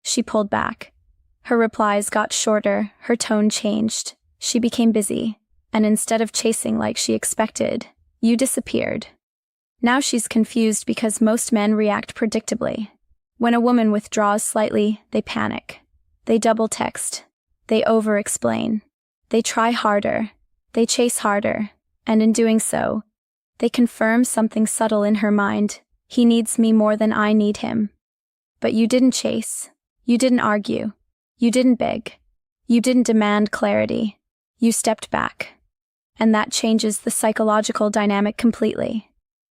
She pulled back. Her replies got shorter, her tone changed. She became busy, and instead of chasing like she expected, you disappeared. Now she's confused because most men react predictably. When a woman withdraws slightly, they panic. They double text. They over-explain. They try harder. They chase harder. And in doing so, they confirm something subtle in her mind. He needs me more than I need him. But you didn't chase. You didn't argue. You didn't beg. You didn't demand clarity. You stepped back. And that changes the psychological dynamic completely.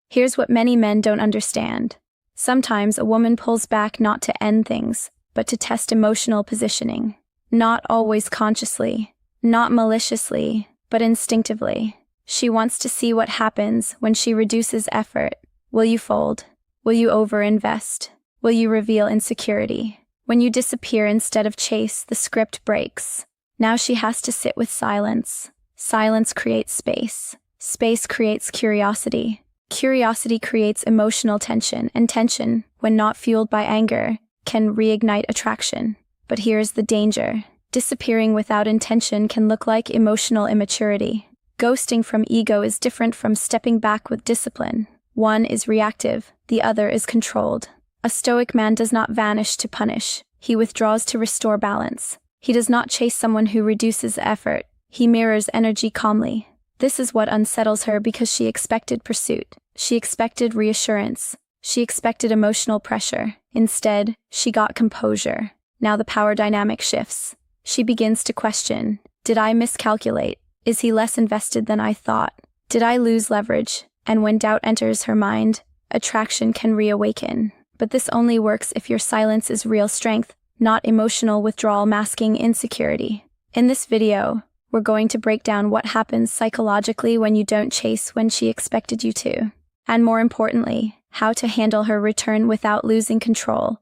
Here's what many men don't understand. Sometimes a woman pulls back not to end things, but to test emotional positioning. Not always consciously, not maliciously, but instinctively. She wants to see what happens when she reduces effort. Will you fold? Will you overinvest? Will you reveal insecurity? When you disappear instead of chase, the script breaks. Now she has to sit with silence. Silence creates space. Space creates curiosity. Curiosity creates emotional tension, and tension, when not fueled by anger, can reignite attraction. But here's the danger. Disappearing without intention can look like emotional immaturity. Ghosting from ego is different from stepping back with discipline. One is reactive, the other is controlled. A stoic man does not vanish to punish. He withdraws to restore balance. He does not chase someone who reduces effort. He mirrors energy calmly. This is what unsettles her because she expected pursuit. She expected reassurance. She expected emotional pressure. Instead, she got composure. Now the power dynamic shifts. She begins to question. Did I miscalculate? Is he less invested than I thought? Did I lose leverage? And when doubt enters her mind, attraction can reawaken. But this only works if your silence is real strength, not emotional withdrawal masking insecurity. In this video, we're going to break down what happens psychologically when you don't chase when she expected you to. And more importantly, how to handle her return without losing control.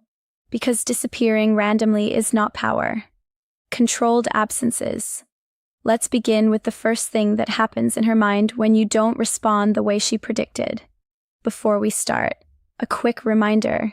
Because disappearing randomly is not power. Controlled absences. Let's begin with the first thing that happens in her mind when you don't respond the way she predicted. Before we start, a quick reminder.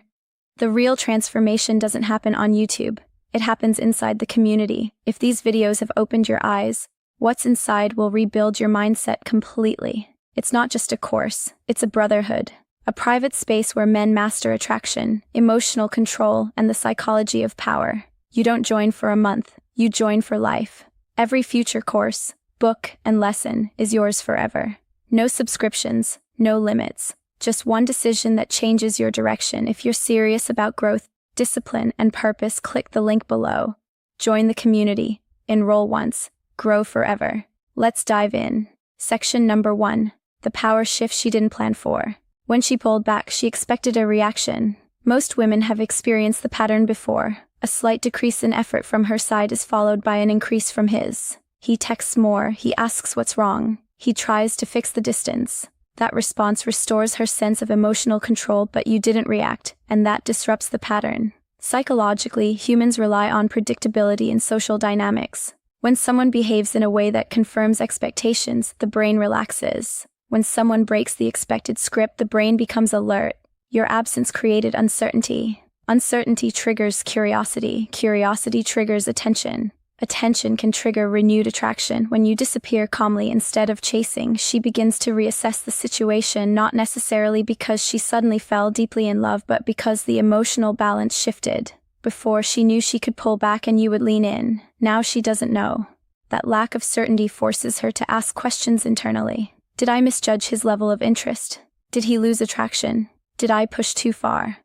The real transformation doesn't happen on YouTube. It happens inside the community. If these videos have opened your eyes, what's inside will rebuild your mindset completely. It's not just a course, it's a brotherhood. A private space where men master attraction, emotional control, and the psychology of power. You don't join for a month, you join for life. Every future course, book, and lesson is yours forever. No subscriptions, no limits. Just one decision that changes your direction. If you're serious about growth, discipline, and purpose, click the link below. Join the community. Enroll once. Grow forever. Let's dive in. Section number 1. The power shift she didn't plan for. When she pulled back, she expected a reaction. Most women have experienced the pattern before. A slight decrease in effort from her side is followed by an increase from his. He texts more, he asks what's wrong. He tries to fix the distance. That response restores her sense of emotional control, but you didn't react, and that disrupts the pattern. Psychologically, humans rely on predictability in social dynamics. When someone behaves in a way that confirms expectations, the brain relaxes. When someone breaks the expected script, the brain becomes alert. Your absence created uncertainty. Uncertainty triggers curiosity. Curiosity triggers attention. Attention can trigger renewed attraction. When you disappear calmly instead of chasing, she begins to reassess the situation, not necessarily because she suddenly fell deeply in love, but because the emotional balance shifted. Before, she knew she could pull back and you would lean in. Now she doesn't know. That lack of certainty forces her to ask questions internally. Did I misjudge his level of interest? Did he lose attraction? Did I push too far?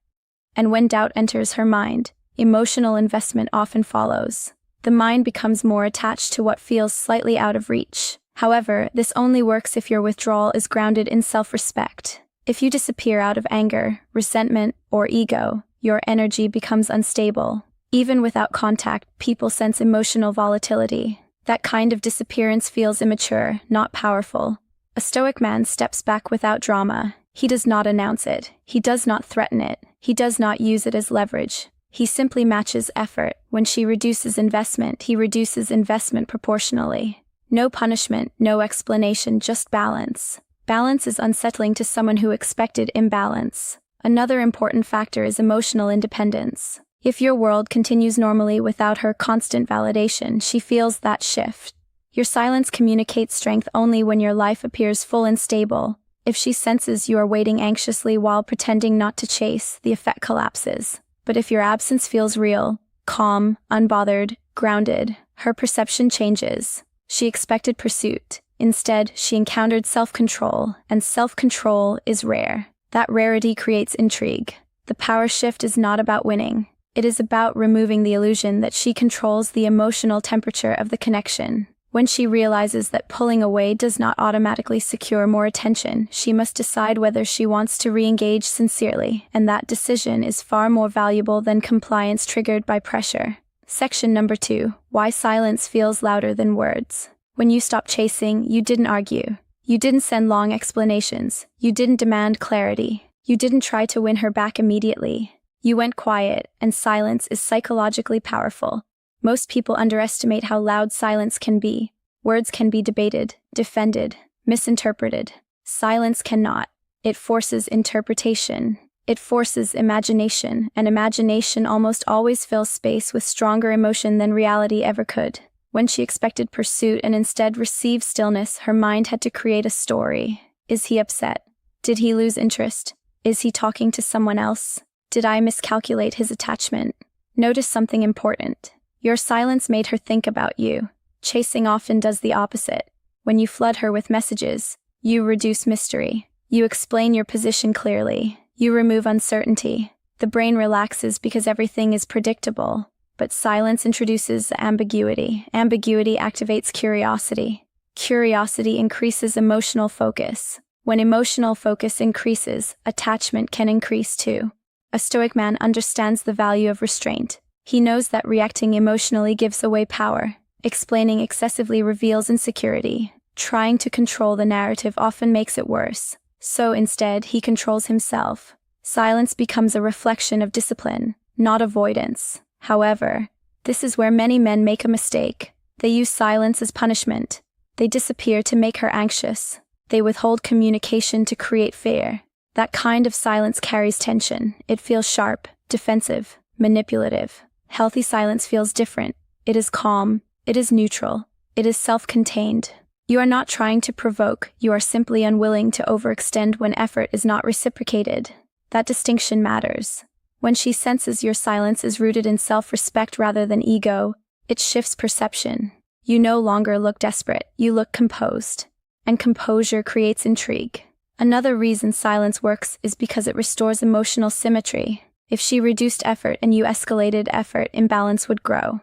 And when doubt enters her mind, emotional investment often follows. The mind becomes more attached to what feels slightly out of reach. However, this only works if your withdrawal is grounded in self-respect. If you disappear out of anger, resentment, or ego, your energy becomes unstable. Even without contact, people sense emotional volatility. That kind of disappearance feels immature, not powerful. A stoic man steps back without drama. He does not announce it. He does not threaten it. He does not use it as leverage. He simply matches effort. When she reduces investment, he reduces investment proportionally. No punishment, no explanation, just balance. Balance is unsettling to someone who expected imbalance. Another important factor is emotional independence. If your world continues normally without her constant validation, she feels that shift. Your silence communicates strength only when your life appears full and stable. If she senses you are waiting anxiously while pretending not to chase, the effect collapses. But if your absence feels real, calm, unbothered, grounded, her perception changes. She expected pursuit. Instead, she encountered self-control, and self-control is rare. That rarity creates intrigue. The power shift is not about winning. It is about removing the illusion that she controls the emotional temperature of the connection. When she realizes that pulling away does not automatically secure more attention, she must decide whether she wants to re-engage sincerely, and that decision is far more valuable than compliance triggered by pressure. Section number 2. Why silence feels louder than words. When you stopped chasing, you didn't argue. You didn't send long explanations. You didn't demand clarity. You didn't try to win her back immediately. You went quiet, and silence is psychologically powerful. Most people underestimate how loud silence can be. Words can be debated, defended, misinterpreted. Silence cannot. It forces interpretation. It forces imagination, and imagination almost always fills space with stronger emotion than reality ever could. When she expected pursuit and instead received stillness, her mind had to create a story. Is he upset? Did he lose interest? Is he talking to someone else? Did I miscalculate his attachment? Notice something important. Your silence made her think about you. Chasing often does the opposite. When you flood her with messages, you reduce mystery. You explain your position clearly. You remove uncertainty. The brain relaxes because everything is predictable. But silence introduces ambiguity. Ambiguity activates curiosity. Curiosity increases emotional focus. When emotional focus increases, attachment can increase too. A stoic man understands the value of restraint. He knows that reacting emotionally gives away power. Explaining excessively reveals insecurity. Trying to control the narrative often makes it worse. So instead, he controls himself. Silence becomes a reflection of discipline, not avoidance. However, this is where many men make a mistake. They use silence as punishment. They disappear to make her anxious. They withhold communication to create fear. That kind of silence carries tension. It feels sharp, defensive, manipulative. Healthy silence feels different. It is calm. It is neutral. It is self-contained. You are not trying to provoke. You are simply unwilling to overextend when effort is not reciprocated. That distinction matters. When she senses your silence is rooted in self-respect rather than ego, it shifts perception. You no longer look desperate. You look composed. And composure creates intrigue. Another reason silence works is because it restores emotional symmetry. If she reduced effort and you escalated effort, imbalance would grow.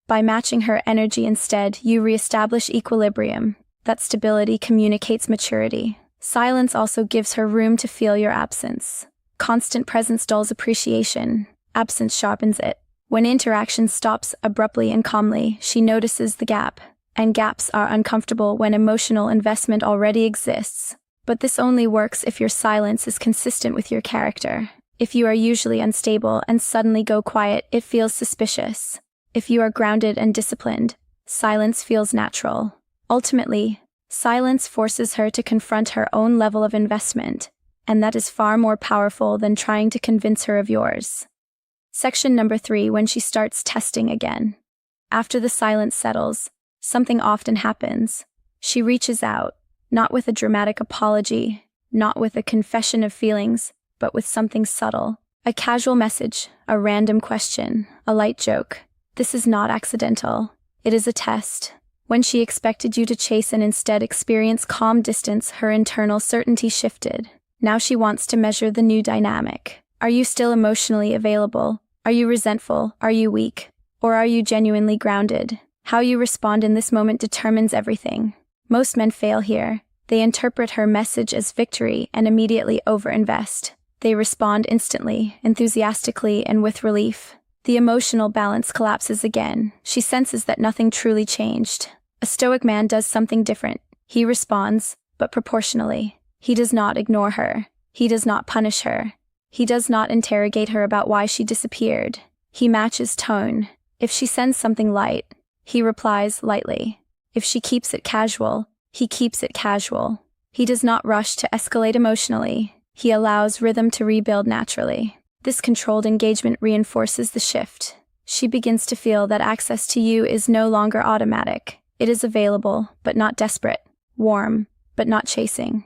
By matching her energy instead, you reestablish equilibrium. That stability communicates maturity. Silence also gives her room to feel your absence. Constant presence dulls appreciation. Absence sharpens it. When interaction stops abruptly and calmly, she notices the gap. And gaps are uncomfortable when emotional investment already exists. But this only works if your silence is consistent with your character. If you are usually unstable and suddenly go quiet, it feels suspicious. If you are grounded and disciplined, silence feels natural. Ultimately, silence forces her to confront her own level of investment, and that is far more powerful than trying to convince her of yours. Section number 3. When she starts testing again. After the silence settles, something often happens. She reaches out, not with a dramatic apology, not with a confession of feelings, but with something subtle. A casual message, a random question, a light joke. This is not accidental. It is a test. When she expected you to chase and instead experience calm distance, her internal certainty shifted. Now she wants to measure the new dynamic. Are you still emotionally available? Are you resentful? Are you weak? Or are you genuinely grounded? How you respond in this moment determines everything. Most men fail here. They interpret her message as victory and immediately overinvest. They respond instantly, enthusiastically, and with relief. The emotional balance collapses again. She senses that nothing truly changed. A stoic man does something different. He responds, but proportionally. He does not ignore her. He does not punish her. He does not interrogate her about why she disappeared. He matches tone. If she sends something light, he replies lightly. If she keeps it casual, he keeps it casual. He does not rush to escalate emotionally. He allows rhythm to rebuild naturally. This controlled engagement reinforces the shift. She begins to feel that access to you is no longer automatic. It is available, but not desperate. Warm, but not chasing.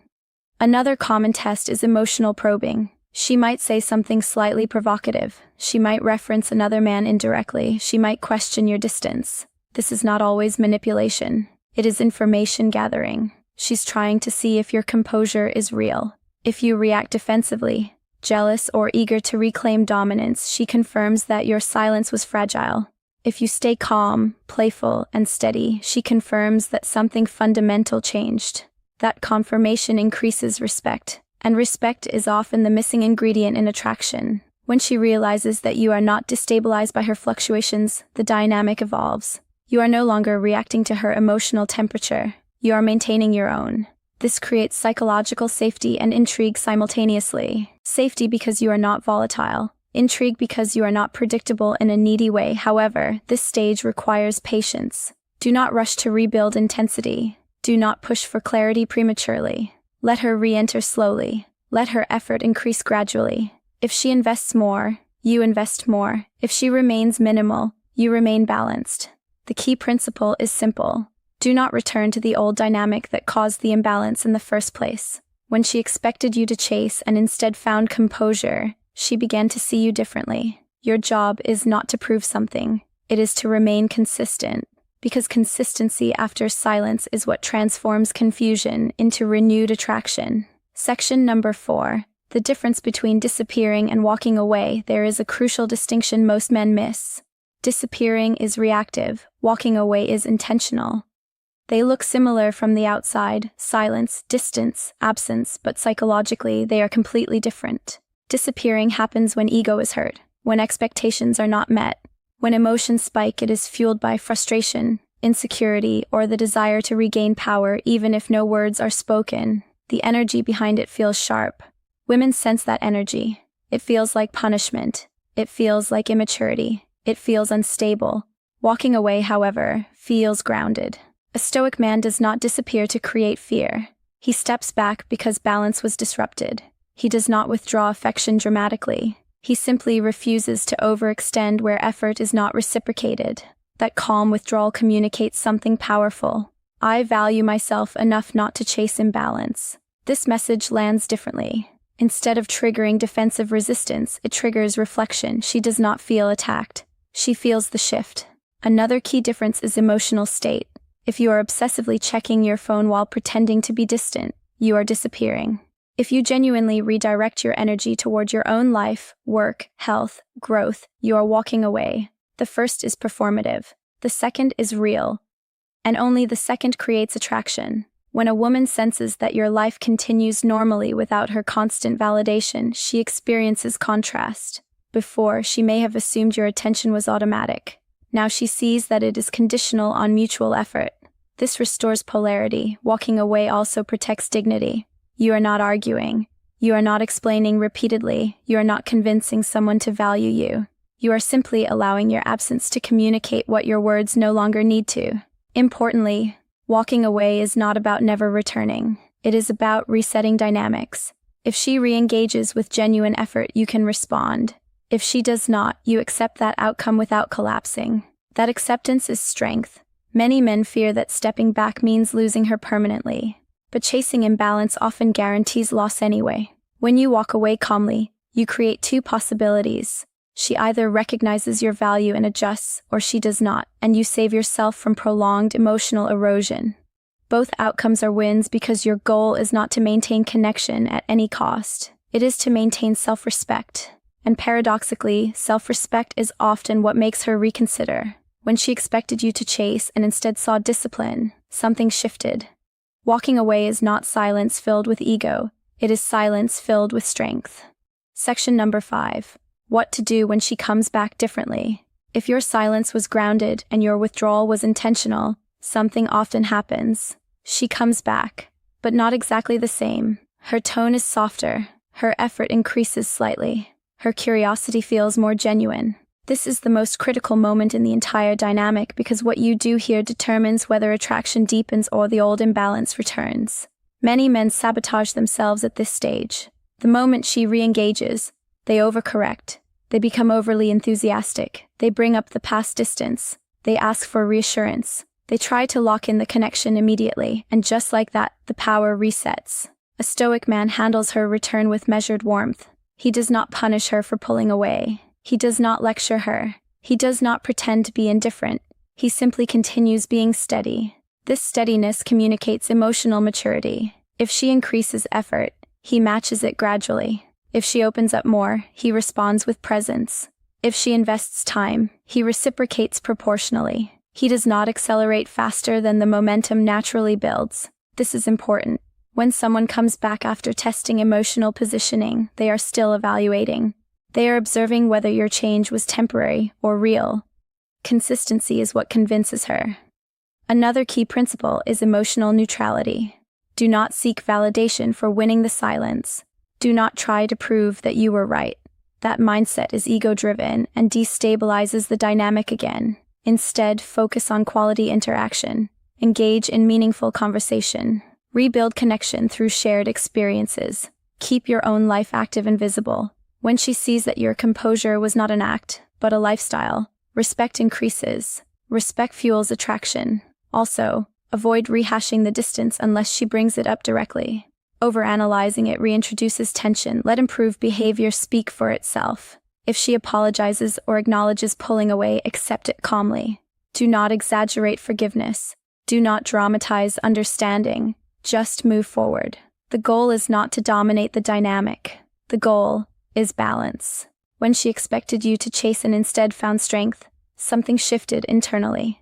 Another common test is emotional probing. She might say something slightly provocative. She might reference another man indirectly. She might question your distance. This is not always manipulation. It is information gathering. She's trying to see if your composure is real. If you react defensively, jealous, or eager to reclaim dominance, she confirms that your silence was fragile. If you stay calm, playful, and steady, she confirms that something fundamental changed. That confirmation increases respect, and respect is often the missing ingredient in attraction. When she realizes that you are not destabilized by her fluctuations, the dynamic evolves. You are no longer reacting to her emotional temperature. You are maintaining your own. This creates psychological safety and intrigue simultaneously. Safety because you are not volatile. Intrigue because you are not predictable in a needy way. However, this stage requires patience. Do not rush to rebuild intensity. Do not push for clarity prematurely. Let her re-enter slowly. Let her effort increase gradually. If she invests more, you invest more. If she remains minimal, you remain balanced. The key principle is simple. Do not return to the old dynamic that caused the imbalance in the first place. When she expected you to chase and instead found composure, she began to see you differently. Your job is not to prove something. It is to remain consistent, because consistency after silence is what transforms confusion into renewed attraction. Section number 4. The difference between disappearing and walking away. There is a crucial distinction most men miss. Disappearing is reactive. Walking away is intentional. They look similar from the outside, silence, distance, absence, but psychologically they are completely different. Disappearing happens when ego is hurt, when expectations are not met. When emotions spike, it is fueled by frustration, insecurity, or the desire to regain power even if no words are spoken. The energy behind it feels sharp. Women sense that energy. It feels like punishment. It feels like immaturity. It feels unstable. Walking away, however, feels grounded. A stoic man does not disappear to create fear. He steps back because balance was disrupted. He does not withdraw affection dramatically. He simply refuses to overextend where effort is not reciprocated. That calm withdrawal communicates something powerful. I value myself enough not to chase imbalance. This message lands differently. Instead of triggering defensive resistance, it triggers reflection. She does not feel attacked. She feels the shift. Another key difference is emotional state. If you are obsessively checking your phone while pretending to be distant, you are disappearing. If you genuinely redirect your energy toward your own life, work, health, growth, you are walking away. The first is performative. The second is real. And only the second creates attraction. When a woman senses that your life continues normally without her constant validation, she experiences contrast. Before, she may have assumed your attention was automatic. Now she sees that it is conditional on mutual effort. This restores polarity. Walking away also protects dignity. You are not arguing. You are not explaining repeatedly. You are not convincing someone to value you. You are simply allowing your absence to communicate what your words no longer need to. Importantly, walking away is not about never returning. It is about resetting dynamics. If she re-engages with genuine effort, you can respond. If she does not, you accept that outcome without collapsing. That acceptance is strength. Many men fear that stepping back means losing her permanently. But chasing imbalance often guarantees loss anyway. When you walk away calmly, you create two possibilities. She either recognizes your value and adjusts, or she does not, and you save yourself from prolonged emotional erosion. Both outcomes are wins because your goal is not to maintain connection at any cost. It is to maintain self-respect. And paradoxically, self-respect is often what makes her reconsider. When she expected you to chase and instead saw discipline, something shifted. Walking away is not silence filled with ego. It is silence filled with strength. Section number 5. What to do when she comes back differently. If your silence was grounded and your withdrawal was intentional, something often happens. She comes back, but not exactly the same. Her tone is softer. Her effort increases slightly. Her curiosity feels more genuine. This is the most critical moment in the entire dynamic because what you do here determines whether attraction deepens or the old imbalance returns. Many men sabotage themselves at this stage. The moment she re-engages, They overcorrect. They become overly enthusiastic. They bring up the past distance. They ask for reassurance. They try to lock in the connection immediately, and just like that, the power resets. A stoic man handles her return with measured warmth. He does not punish her for pulling away. He does not lecture her. He does not pretend to be indifferent. He simply continues being steady. This steadiness communicates emotional maturity. If she increases effort, he matches it gradually. If she opens up more, he responds with presence. If she invests time, he reciprocates proportionally. He does not accelerate faster than the momentum naturally builds. This is important. When someone comes back after testing emotional positioning, they are still evaluating. They are observing whether your change was temporary or real. Consistency is what convinces her. Another key principle is emotional neutrality. Do not seek validation for winning the silence. Do not try to prove that you were right. That mindset is ego-driven and destabilizes the dynamic again. Instead, focus on quality interaction. Engage in meaningful conversation. Rebuild connection through shared experiences. Keep your own life active and visible. When she sees that your composure was not an act, but a lifestyle, respect increases. Respect fuels attraction. Also, avoid rehashing the distance unless she brings it up directly. Overanalyzing it reintroduces tension. Let improved behavior speak for itself. If she apologizes or acknowledges pulling away, accept it calmly. Do not exaggerate forgiveness. Do not dramatize understanding. Just move forward. The goal is not to dominate the dynamic. The goal is balance. When she expected you to chase and instead found strength, something shifted internally.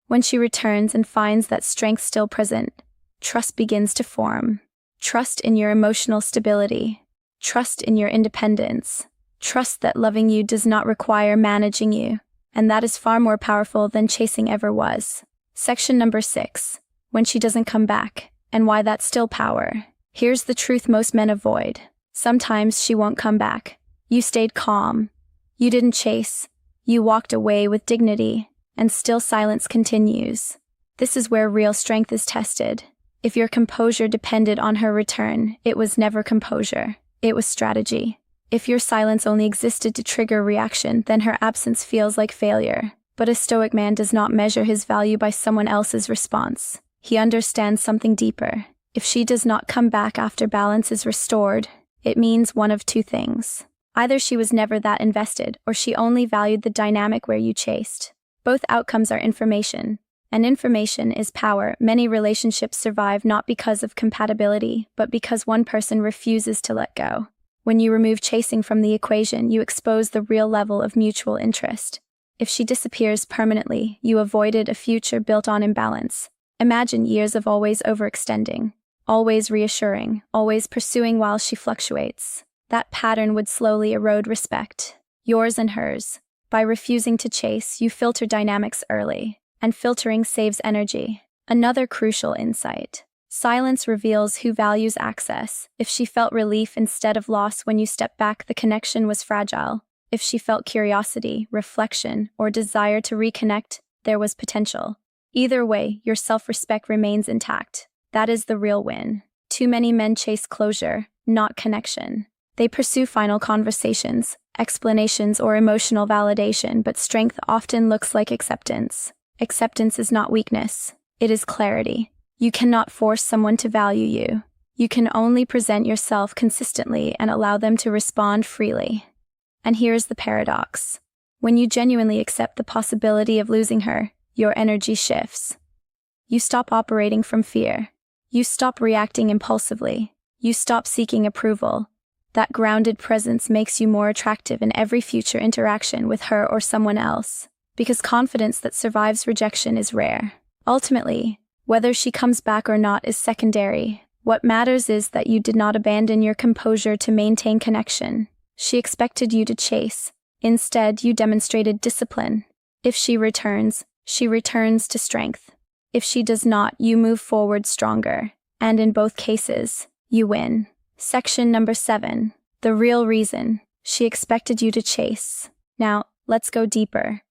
When she returns and finds that strength still present, trust begins to form. Trust in your emotional stability. Trust in your independence. Trust that loving you does not require managing you, and that is far more powerful than chasing ever was. Section number 6. When she doesn't come back, and why that's still power. Here's the truth most men avoid. Sometimes she won't come back. You stayed calm. You didn't chase. You walked away with dignity, and still silence continues. This is where real strength is tested. If your composure depended on her return, it was never composure. It was strategy. If your silence only existed to trigger reaction, then her absence feels like failure. But a stoic man does not measure his value by someone else's response. He understands something deeper. If she does not come back after balance is restored, it means one of two things. Either she was never that invested, or she only valued the dynamic where you chased. Both outcomes are information. And information is power. Many relationships survive not because of compatibility, but because one person refuses to let go. When you remove chasing from the equation, you expose the real level of mutual interest. If she disappears permanently, you avoided a future built on imbalance. Imagine years of always overextending, always reassuring, always pursuing while she fluctuates. That pattern would slowly erode respect, yours and hers. By refusing to chase, you filter dynamics early. And filtering saves energy. Another crucial insight. Silence reveals who values access. If she felt relief instead of loss when you stepped back, the connection was fragile. If she felt curiosity, reflection, or desire to reconnect, there was potential. Either way, your self-respect remains intact. That is the real win. Too many men chase closure, not connection. They pursue final conversations, explanations, or emotional validation, but strength often looks like acceptance. Acceptance is not weakness. It is clarity. You cannot force someone to value you. You can only present yourself consistently and allow them to respond freely. And here's the paradox. When you genuinely accept the possibility of losing her, your energy shifts. You stop operating from fear. You stop reacting impulsively. You stop seeking approval. That grounded presence makes you more attractive in every future interaction with her or someone else. Because confidence that survives rejection is rare. Ultimately, whether she comes back or not is secondary. What matters is that you did not abandon your composure to maintain connection. She expected you to chase. Instead, you demonstrated discipline. If she returns to strength. If she does not, you move forward stronger. And in both cases, you win. Section number 7. The real reason. She expected you to chase. Now, let's go deeper.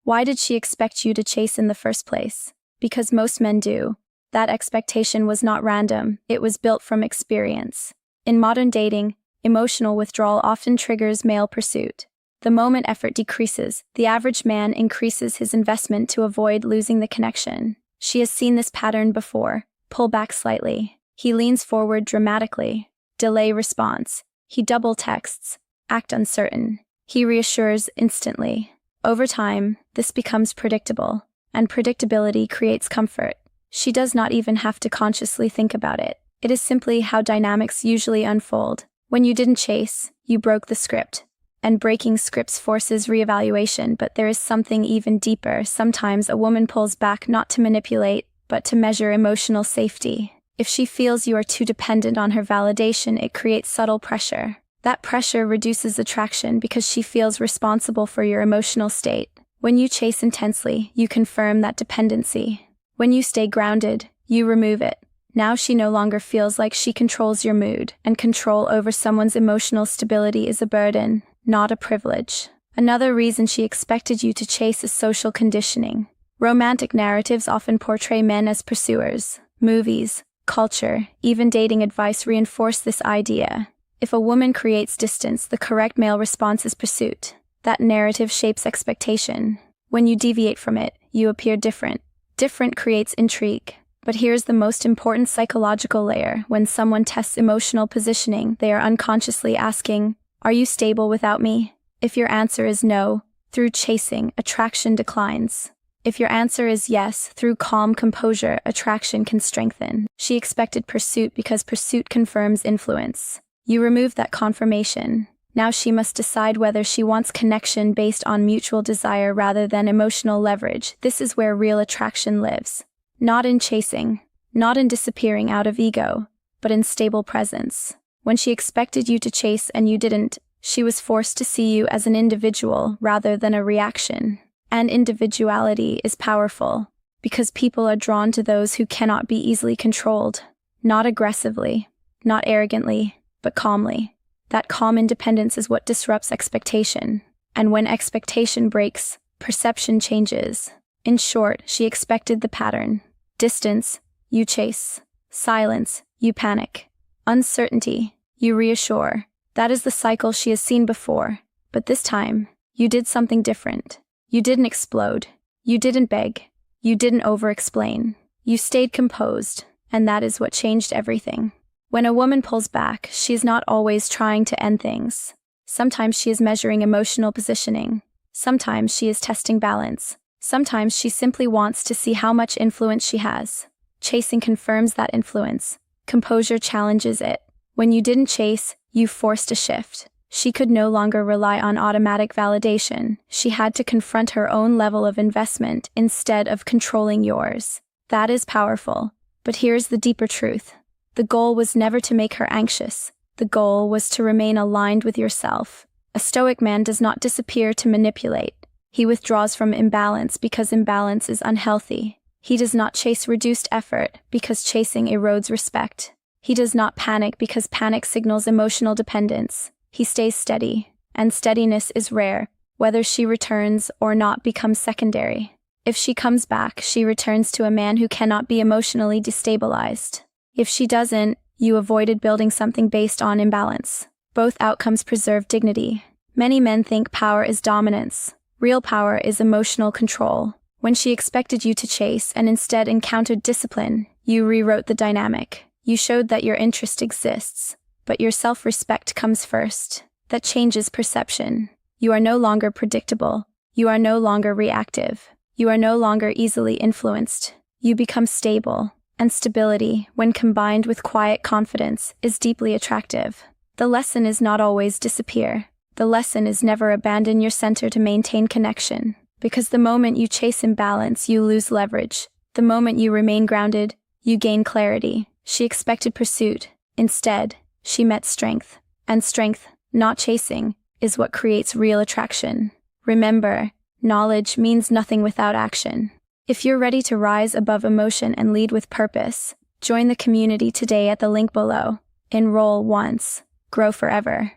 Why did she expect you to chase in the first place? Because most men do. That expectation was not random, it was built from experience. In modern dating, emotional withdrawal often triggers male pursuit. The moment effort decreases, the average man increases his investment to avoid losing the connection. She has seen this pattern before. Pull back slightly. He leans forward dramatically. Delay response. He double texts. Act uncertain. He reassures instantly. Over time, this becomes predictable, and predictability creates comfort. She does not even have to consciously think about it. It is simply how dynamics usually unfold. When you didn't chase, you broke the script. And breaking scripts forces reevaluation, but there is something even deeper. Sometimes a woman pulls back not to manipulate, but to measure emotional safety. If she feels you are too dependent on her validation, it creates subtle pressure. That pressure reduces attraction because she feels responsible for your emotional state. When you chase intensely, you confirm that dependency. When you stay grounded, you remove it. Now she no longer feels like she controls your mood, and control over someone's emotional stability is a burden, not a privilege. Another reason she expected you to chase is social conditioning. Romantic narratives often portray men as pursuers. Movies, culture, even dating advice reinforce this idea. If a woman creates distance, the correct male response is pursuit. That narrative shapes expectation. When you deviate from it, you appear different. Different creates intrigue. But here's the most important psychological layer. When someone tests emotional positioning, they are unconsciously asking, "Are you stable without me?" If your answer is no, through chasing, attraction declines. If your answer is yes, through calm composure, attraction can strengthen. She expected pursuit because pursuit confirms influence. You remove that confirmation. Now she must decide whether she wants connection based on mutual desire rather than emotional leverage. This is where real attraction lives. Not in chasing, not in disappearing out of ego, but in stable presence. When she expected you to chase and you didn't, she was forced to see you as an individual rather than a reaction. And individuality is powerful, because people are drawn to those who cannot be easily controlled. Not aggressively, not arrogantly, but calmly. That calm independence is what disrupts expectation. And when expectation breaks, perception changes. In short, she expected the pattern. Distance, you chase. Silence, you panic. Uncertainty, you reassure. That is the cycle she has seen before. But this time, you did something different. You didn't explode. You didn't beg. You didn't over-explain. You stayed composed, and that is what changed everything. When a woman pulls back, she is not always trying to end things. Sometimes she is measuring emotional positioning. Sometimes she is testing balance. Sometimes she simply wants to see how much influence she has. Chasing confirms that influence. Composure challenges it. When you didn't chase, you forced a shift. She could no longer rely on automatic validation. She had to confront her own level of investment instead of controlling yours. That is powerful. But here's the deeper truth. The goal was never to make her anxious. The goal was to remain aligned with yourself. A stoic man does not disappear to manipulate. He withdraws from imbalance because imbalance is unhealthy. He does not chase reduced effort because chasing erodes respect. He does not panic because panic signals emotional dependence. He stays steady, and steadiness is rare. Whether she returns or not becomes secondary. If she comes back, she returns to a man who cannot be emotionally destabilized. If she doesn't, you avoided building something based on imbalance. Both outcomes preserve dignity. Many men think power is dominance. Real power is emotional control. When she expected you to chase and instead encountered discipline, you rewrote the dynamic. You showed that your interest exists, but your self-respect comes first. That changes perception. You are no longer predictable. You are no longer reactive. You are no longer easily influenced. You become stable, and stability, when combined with quiet confidence, is deeply attractive. The lesson is not always disappear. The lesson is never abandon your center to maintain connection. Because the moment you chase imbalance, you lose leverage. The moment you remain grounded, you gain clarity. She expected pursuit. Instead, she met strength. And strength, not chasing, is what creates real attraction. Remember, knowledge means nothing without action. If you're ready to rise above emotion and lead with purpose, join the community today at the link below. Enroll once, grow forever.